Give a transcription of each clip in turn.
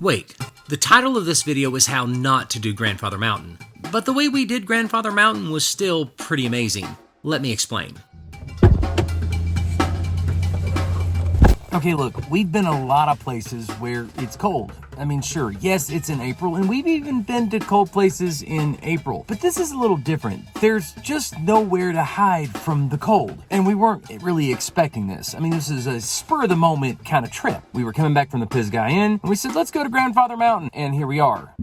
Wait, the title of this video is how not to do Grandfather Mountain. But the way we did Grandfather Mountain was still pretty amazing. Let me explain. Okay, look, we've been a lot of places where it's cold. I mean, sure, yes, it's in April, and we've even been to cold places in April. But this is a little different. There's just nowhere to hide from the cold. And we weren't really expecting this. I mean, this is a spur-of-the-moment kind of trip. We were coming back from the Pisgah Inn, and we said, let's go to Grandfather Mountain, and here we are.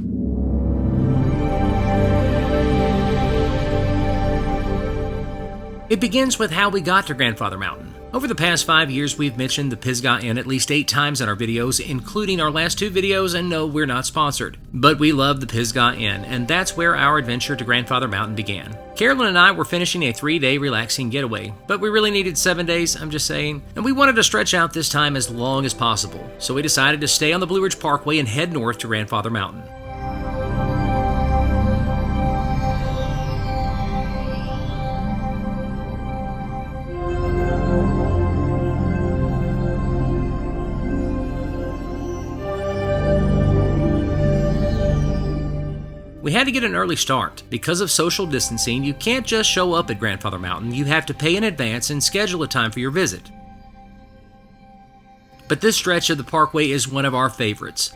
It begins with how we got to Grandfather Mountain. Over the past 5 years, we've mentioned the Pisgah Inn at least 8 times in our videos, including our last 2 videos, and no, we're not sponsored. But we love the Pisgah Inn, and that's where our adventure to Grandfather Mountain began. Carolyn and I were finishing a 3-day relaxing getaway, but we really needed 7 days, I'm just saying, and we wanted to stretch out this time as long as possible. So we decided to stay on the Ridge Parkway and head north to Grandfather Mountain. We had to get an early start. Because of social distancing, you can't just show up at Grandfather Mountain. You have to pay in advance and schedule a time for your visit. But this stretch of the parkway is one of our favorites.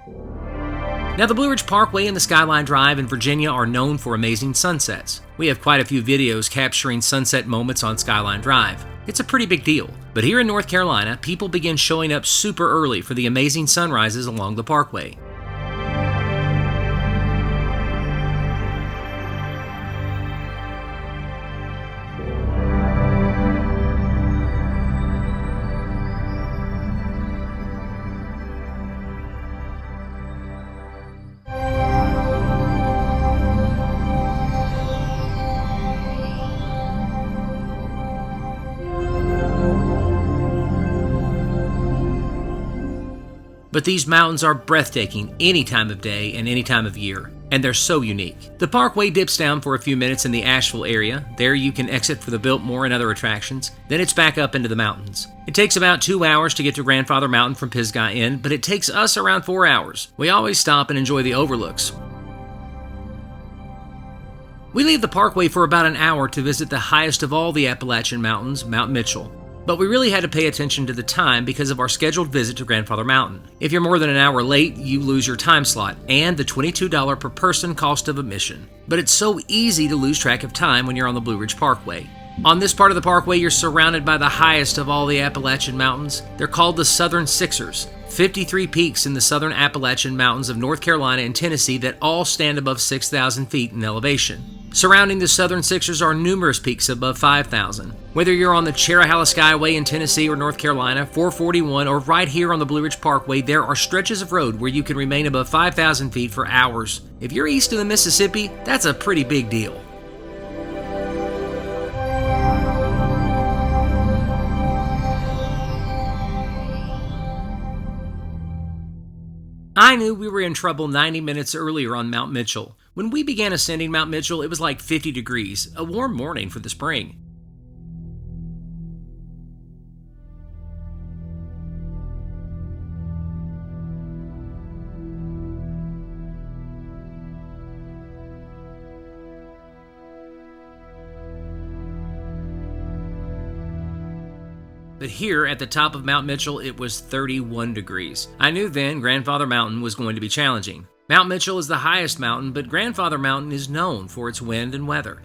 Now, the Blue Ridge Parkway and the Skyline Drive in Virginia are known for amazing sunsets. We have quite a few videos capturing sunset moments on Skyline Drive. It's a pretty big deal. But here in North Carolina, people begin showing up super early for the amazing sunrises along the parkway. But these mountains are breathtaking any time of day and any time of year, and they're so unique. The parkway dips down for a few minutes in the Asheville area. There you can exit for the Biltmore and other attractions. Then it's back up into the mountains. It takes about 2 hours to get to Grandfather Mountain from Pisgah Inn, but it takes us around 4 hours. We always stop and enjoy the overlooks. We leave the parkway for about an hour to visit the highest of all the Appalachian Mountains, Mount Mitchell. But we really had to pay attention to the time because of our scheduled visit to Grandfather Mountain. If you're more than an hour late, you lose your time slot and the $22 per person cost of admission. But it's so easy to lose track of time when you're on the Blue Ridge Parkway. On this part of the parkway, you're surrounded by the highest of all the Appalachian Mountains. They're called the Southern Sixers. 53 peaks in the southern Appalachian Mountains of North Carolina and Tennessee that all stand above 6,000 feet in elevation. Surrounding the Southern Sixers are numerous peaks above 5,000. Whether you're on the Cherahalla Skyway in Tennessee or North Carolina, 441, or right here on the Blue Ridge Parkway, there are stretches of road where you can remain above 5,000 feet for hours. If you're east of the Mississippi, that's a pretty big deal. I knew we were in trouble 90 minutes earlier on Mount Mitchell. When we began ascending Mount Mitchell, it was like 50 degrees, a warm morning for the spring. But here at the top of Mount Mitchell, it was 31 degrees. I knew then Grandfather Mountain was going to be challenging. Mount Mitchell is the highest mountain, but Grandfather Mountain is known for its wind and weather.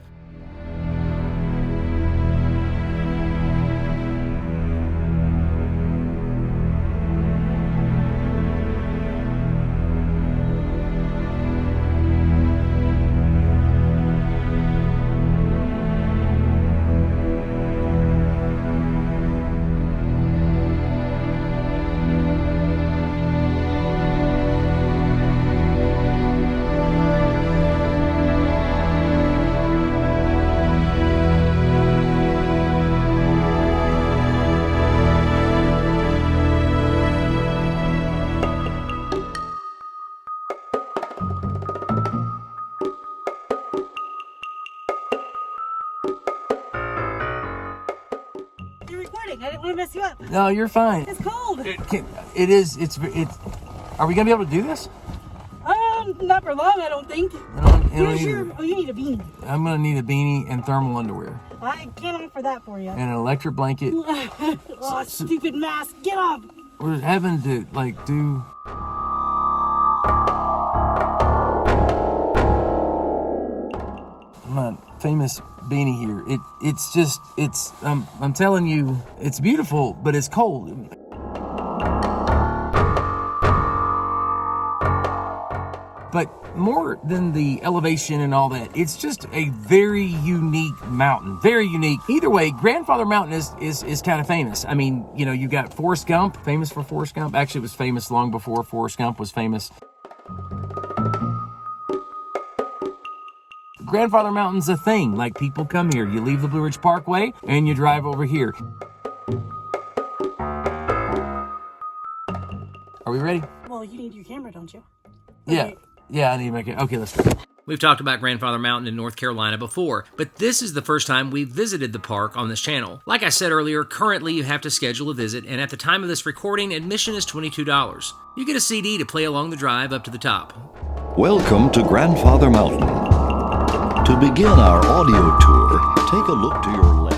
I didn't want to mess you up. No, you're fine. It's cold. It is. It's Are we gonna be able to do this? Not for long, I don't think. You need a beanie. I'm gonna need a beanie and thermal underwear. I can't offer that for you. And an electric blanket. Oh, stupid mask. Get up. We're having to do. My famous beanie here. I'm telling you, it's beautiful, but it's cold. But more than the elevation and all that, it's just a very unique mountain. Very unique. Either way, Grandfather Mountain is kind of famous. I mean, you know, you got Forrest Gump, famous for Forrest Gump. Actually, it was famous long before Forrest Gump was famous. Grandfather Mountain's a thing. Like, people come here. You leave the Blue Ridge Parkway and you drive over here. Are we ready? Well, you need your camera, don't you? Yeah. Yeah, I need to make it. Okay, let's go. We've talked about Grandfather Mountain in North Carolina before, but this is the first time we've visited the park on this channel. Like I said earlier, currently you have to schedule a visit, and at the time of this recording, admission is $22. You get a CD to play along the drive up to the top. Welcome to Grandfather Mountain. To begin our audio tour, take a look to your left.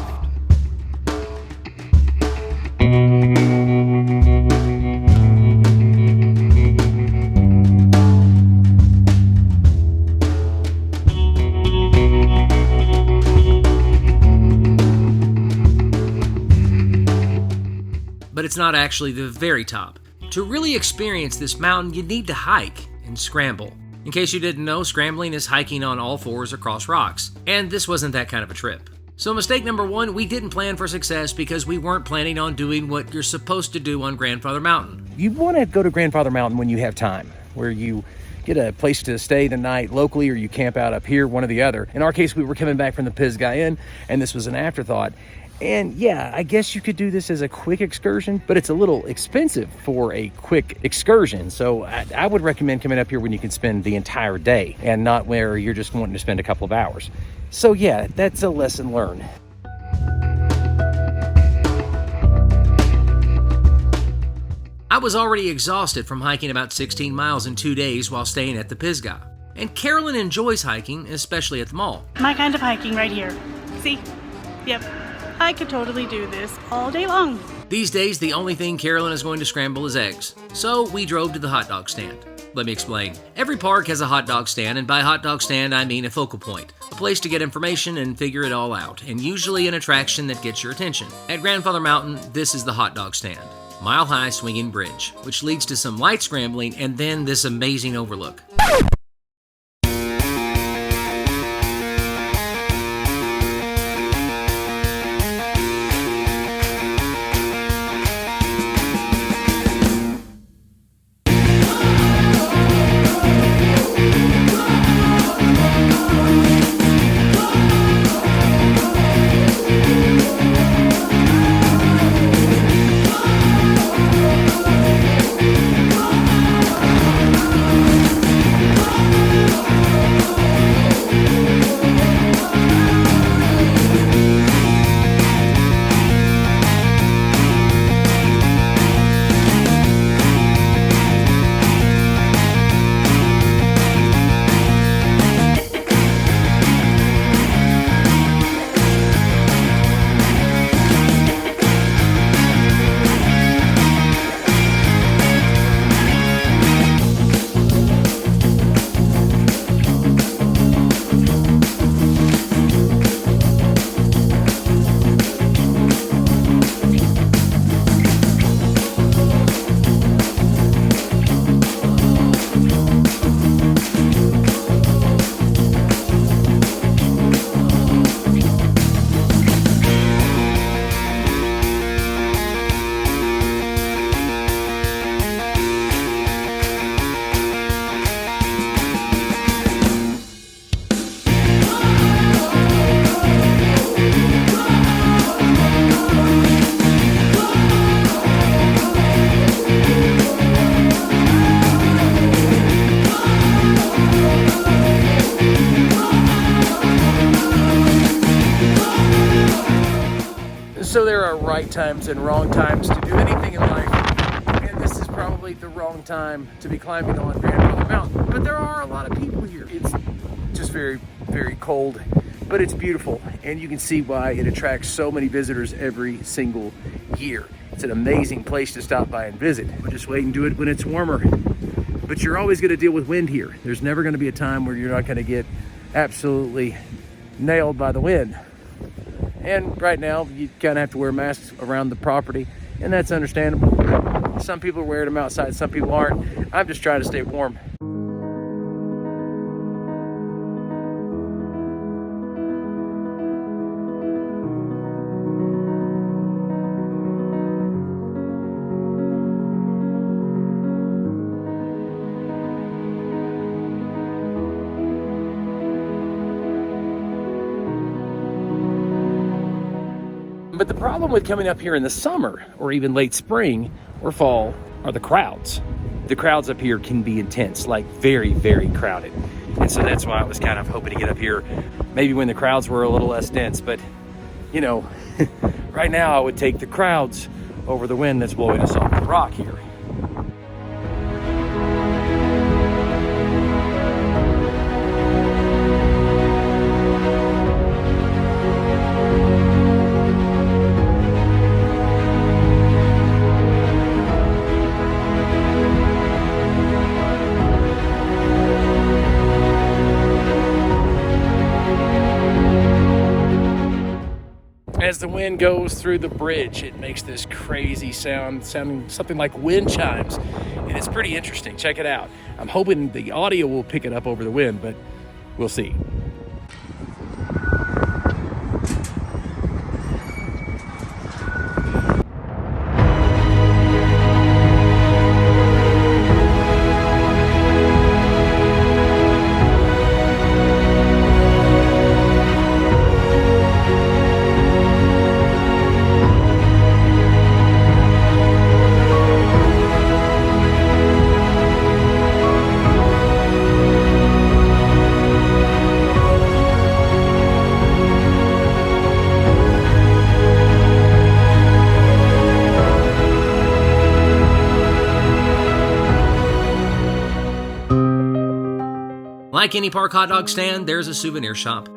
But it's not actually the very top. To really experience this mountain, you need to hike and scramble. In case you didn't know, scrambling is hiking on all fours across rocks, and this wasn't that kind of a trip. So mistake number one, we didn't plan for success because we weren't planning on doing what you're supposed to do on Grandfather Mountain. You want to go to Grandfather Mountain when you have time, where you get a place to stay the night locally or you camp out up here, one or the other. In our case, we were coming back from the Pisgah Inn, and this was an afterthought. And yeah, I guess you could do this as a quick excursion, but it's a little expensive for a quick excursion. So I would recommend coming up here when you can spend the entire day and not where you're just wanting to spend a couple of hours. So yeah, that's a lesson learned. I was already exhausted from hiking about 16 miles in 2 days while staying at the Pisgah. And Carolyn enjoys hiking, especially at the mall. My kind of hiking right here. See? Yep. I could totally do this all day long. These days, the only thing Carolyn is going to scramble is eggs. So we drove to the hot dog stand. Let me explain. Every park has a hot dog stand, and by hot dog stand, I mean a focal point. A place to get information and figure it all out, and usually an attraction that gets your attention. At Grandfather Mountain, this is the hot dog stand. Mile-high swinging bridge, which leads to some light scrambling and then this amazing overlook. So there are right times and wrong times to do anything in life, and this is probably probably the wrong time to be climbing on Grandfather Mountain, but there are a lot of people here. It's just very, very cold, but it's beautiful, and you can see why it attracts so many visitors every single year. It's an amazing place to stop by and visit. We'll just wait and do it when it's warmer. But you're always going to deal with wind here. There's never going to be a time where you're not going to get absolutely nailed by the wind. And right now, you kind of have to wear masks around the property, and that's understandable. Some people are wearing them outside, some people aren't. I'm just trying to stay warm. But the problem with coming up here in the summer or even late spring or fall are the crowds. The crowds up here can be intense, like very, very crowded. And so that's why I was kind of hoping to get up here maybe when the crowds were a little less dense. But, you know, right now I would take the crowds over the wind that's blowing us off the rock here. As the wind goes through the bridge, it makes this crazy sound, sounding something like wind chimes, and it's pretty interesting. Check it out. I'm hoping the audio will pick it up over the wind, but we'll see. Like any park hot dog stand, there's a souvenir shop.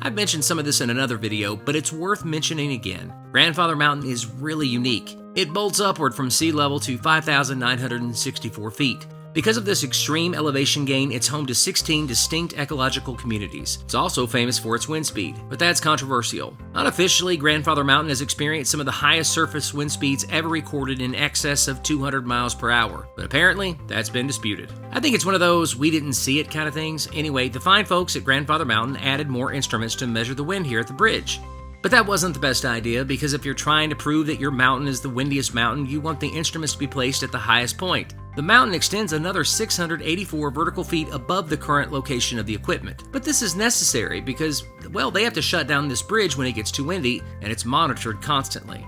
I've mentioned some of this in another video, but it's worth mentioning again. Grandfather Mountain is really unique. It bolts upward from sea level to 5,964 feet. Because of this extreme elevation gain, it's home to 16 distinct ecological communities. It's also famous for its wind speed, but that's controversial. Unofficially, Grandfather Mountain has experienced some of the highest surface wind speeds ever recorded in excess of 200 miles per hour, but apparently that's been disputed. I think it's one of those we didn't see it kind of things. Anyway, the fine folks at Grandfather Mountain added more instruments to measure the wind here at the bridge. But that wasn't the best idea, because if you're trying to prove that your mountain is the windiest mountain, you want the instruments to be placed at the highest point. The mountain extends another 684 vertical feet above the current location of the equipment. But this is necessary because, well, they have to shut down this bridge when it gets too windy, and it's monitored constantly.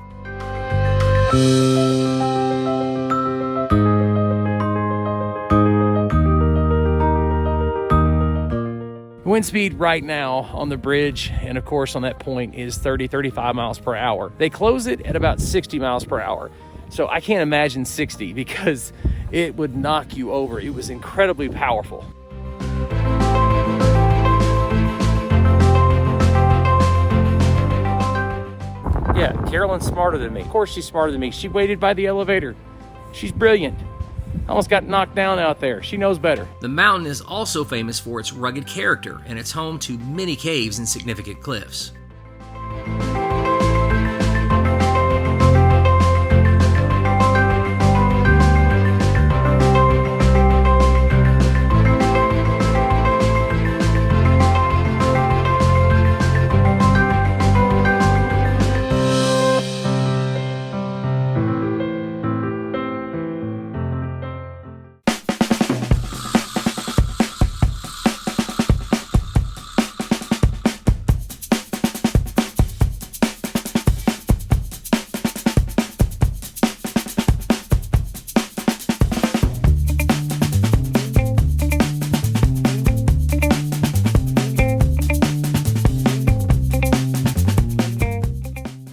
Wind speed right now on the bridge and of course on that point is 35 miles per hour. They close it at about 60 miles per hour. So I can't imagine 60 because it would knock you over. It was incredibly powerful. Yeah, Carolyn's smarter than me. Of course she's smarter than me. She waited by the elevator. She's brilliant. Almost got knocked down out there. She knows better. The mountain is also famous for its rugged character, and it's home to many caves and significant cliffs.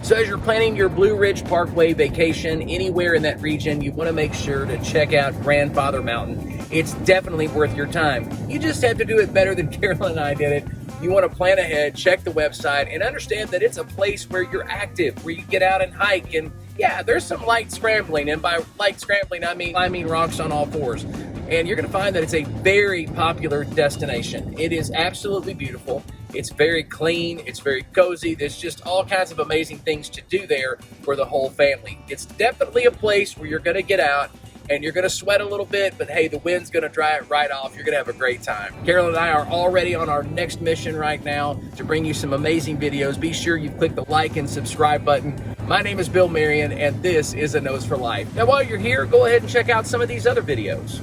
So as you're planning your Blue Ridge Parkway vacation anywhere in that region, you want to make sure to check out Grandfather Mountain. It's definitely worth your time. You just have to do it better than Carolyn and I did it. You want to plan ahead, check the website, and understand that it's a place where you're active, where you get out and hike. And yeah, there's some light scrambling. And by light scrambling, I mean rocks on all fours. And you're going to find that it's a very popular destination. It is absolutely beautiful. It's very clean. It's very cozy. There's just all kinds of amazing things to do there for the whole family. It's definitely a place where you're going to get out and you're going to sweat a little bit, but hey, the wind's going to dry it right off. You're going to have a great time. Carolyn and I are already on our next mission right now to bring you some amazing videos. Be sure you click the like and subscribe button. My name is Bill Marion, and this is A Nose for Life. Now, while you're here, go ahead and check out some of these other videos.